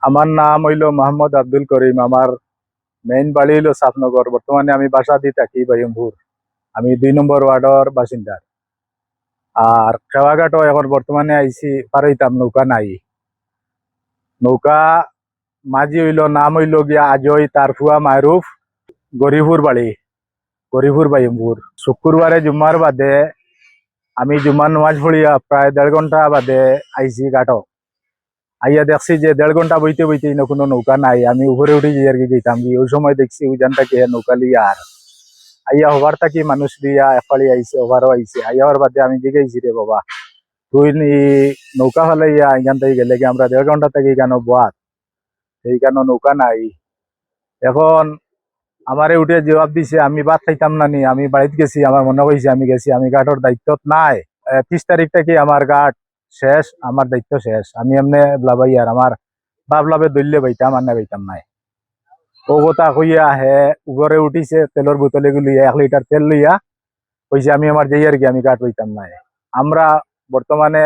আমার নাম হইল মোহাম্মদ আব্দুল করিম। আমার মেইন বাড়ি হইল সাফনগর। বর্তমানে আমি বাসা দিয়ে থাকি বাইম্বুর। আমি 2 নম্বর ওয়ার্ডর বাসিন্দা। আর খেওয়াঘাটও এখন বর্তমানে আইছি পারইতাম, নৌকা নাই। নৌকা মাঝি হইল, নাম হইল গিয়া আজই, তার ফুয়া মাহরুফ, গরিপুর বাড়ি, গরিপুর বাইম্বুর। শুক্রবারে জুম্মার বাদে আমি জুম্মার নামাজ পড়িয়া প্রায় 1.5 ঘন্টা বাদে আইছি ঘাটও। আইয়া দেখছি যে 1.5 ঘন্টা বইতে বইতে কোনো নৌকা নাই। আমি উপরে উঠে গিয়ে আর কি যেতাম কি, ওই সময় দেখছি উজানটা কে নৌকা লিয়া। আর আইয়া হবার থাকি মানুষ দিয়া এফালি আইছে, ওভারও আইছে। আইয়া হওয়ার বাদে আমি জিগাইছি, রে বাবা তুই নৌকা ফেলাইয়া এখান থেকে গেলে কি আমরা 1.5 ঘন্টা থেকে কেন বাদ, সেই কেন নৌকা নাই। এখন আমারে উঠে জবাব দিছে আমি বাদ খাইতাম না নি, আমি বাড়িতে গেছি, আমার মনে হয়েছে আমি গেছি, আমি ঘাটর দায়িত্বত নাই। 30 তারিখ থেকে আমার ঘাট শেষ, আমার দায়িত্ব শেষ। আমি এমনি ব্লাবাই আর আমার বাবলাবে দলীয় বাইতাম আর না বাইতাম নাই। ও কথা কইয়া হে উপরে উঠিছে, তেলের বোতলে লইয়া 1 লিটার তেল লইয়া কইছে আমি আমার যাই আর কি, আমি ঘাট বাইতাম নাই। আমরা বর্তমানে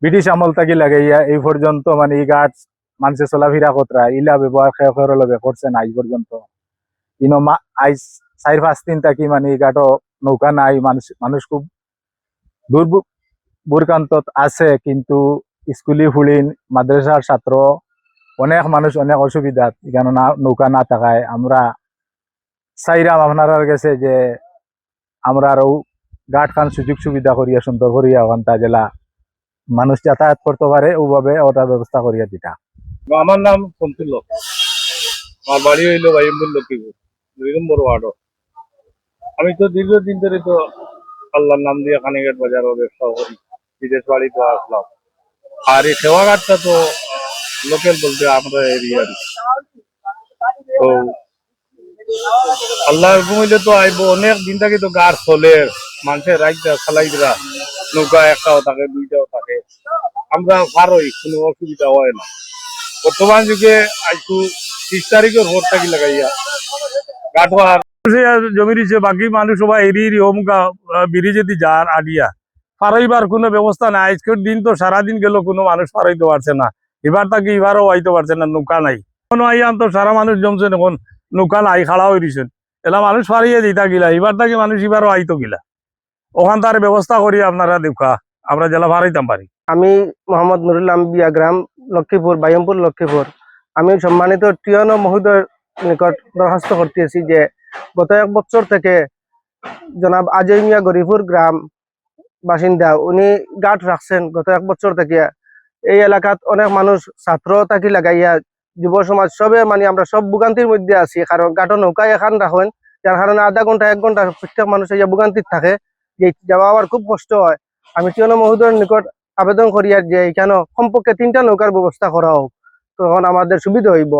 ব্রিটিশ আমল থাকি লাগাইয়া এই পর্যন্ত মানে এই ঘাট মানুষে চলাফেরা কতরা ইলা ব্যবহার খেয়ে করছে না এই পর্যন্ত। আইস 4-5 দিন থাকি মানে এই ঘাটও নৌকা নাই। মানুষ খুব বুরকান্তত আছে, কিন্তু স্কুলি ফুলিন মাদ্রাসার ছাত্র অনেক মানুষ অনেক অসুবিধা এখানে না, নৌকা না থাকায়। আমরা চাইরাম আপনার গেছে যে আমরা আরো ঘাট খান সুযোগ সুবিধা করিয়া সুন্দর করিয়া ওখানটা জেলা মানুষ যাতায়াত করতে পারে ওভাবে ওটা ব্যবস্থা করিয়া দিতা। আমার নাম শমসুল হক। আমার বাড়ি হইল বাইম্বুর লক্ষ্মীপুর 2 নম্বর ওয়ার্ড। আমি তো দীর্ঘদিন ধরে তো আল্লাহর নাম দিয়ে কানিঘাট বাজারও ব্যবসা করি, বিদেশ বাড়ি তো আসলাম। আর এই সেবাঘাটটা তো লোকাল বলতে আমরা এরিয়ার। তো আল্লাহর ঘুমাইলে তো আইব, অনেক দিন থেকে তো গাছ চলে, মানুষের রাইতা খালাইরা নৌকা একটাও থাকে, 2টাও থাকে, আমরা পারোই, কোনো অসুবিধা হয় না। বর্তমান যুগে আইসু 30 তারিখের ভোট থাকি লাগাইয়া গাঠোয়ার জমি দিচ্ছে, বাকি মানুষ সবাই এরি হোমকা ব্রিজে দি যার আডিয়া পারাইবার কোনো ব্যবস্থা নাই। আজকের দিন তো সারাদিন গেল, কোনো মানুষ পারাইতে পারছে না। এবার তাকে এবারও আইতে পারছে না, নৌকা নাই। কোনো আইয়ান তো সারা মানুষ জমছেন, এখন নৌকা নাই, খাড়া হয়ে দিচ্ছেন। এলা মানুষ পারিয়ে দিতা গিলা, এবার তাকে মানুষ এবারও আইতো গিলা। ওখান তার ব্যবস্থা করি আপনারা দেখা, আমরা জেলা ভাড়াইতাম পারি। আমি মোহাম্মদ নুরুল আম্বিয়া, গ্রাম লক্ষ্মীপুর, বাইম্পুর লক্ষ্মীপুর। আমি সম্মানিত টিয়ন মহোদয়ের নিকট দরখাস্ত করতেছি যে গত 1 বছর থেকে জনাব আজই মিয়া গরিপুর গ্রাম বাসিন্দা, উনি গাঁট রাখছেন গত 1 বছর থেকে। এই এলাকাত অনেক মানুষ ছাত্র থাকি লাগাইয়া যুব সমাজ সবে মানে আমরা সব ভোগান্তির মধ্যে আছি, কারণ গাঁটো নৌকায় এখান রাখেন, যার কারণে আধা ঘন্টা 1 ঘন্টা প্রত্যেক মানুষ এই ভোগান্তির থাকে, যে যাওয়া আবার খুব কষ্ট হয়। আমি টিয়ন মহোদয়ের নিকট আবেদন করি আর যে এখানে কমপক্ষে 3টা নৌকার ব্যবস্থা করা হোক, তখন আমাদের সুবিধা হইব।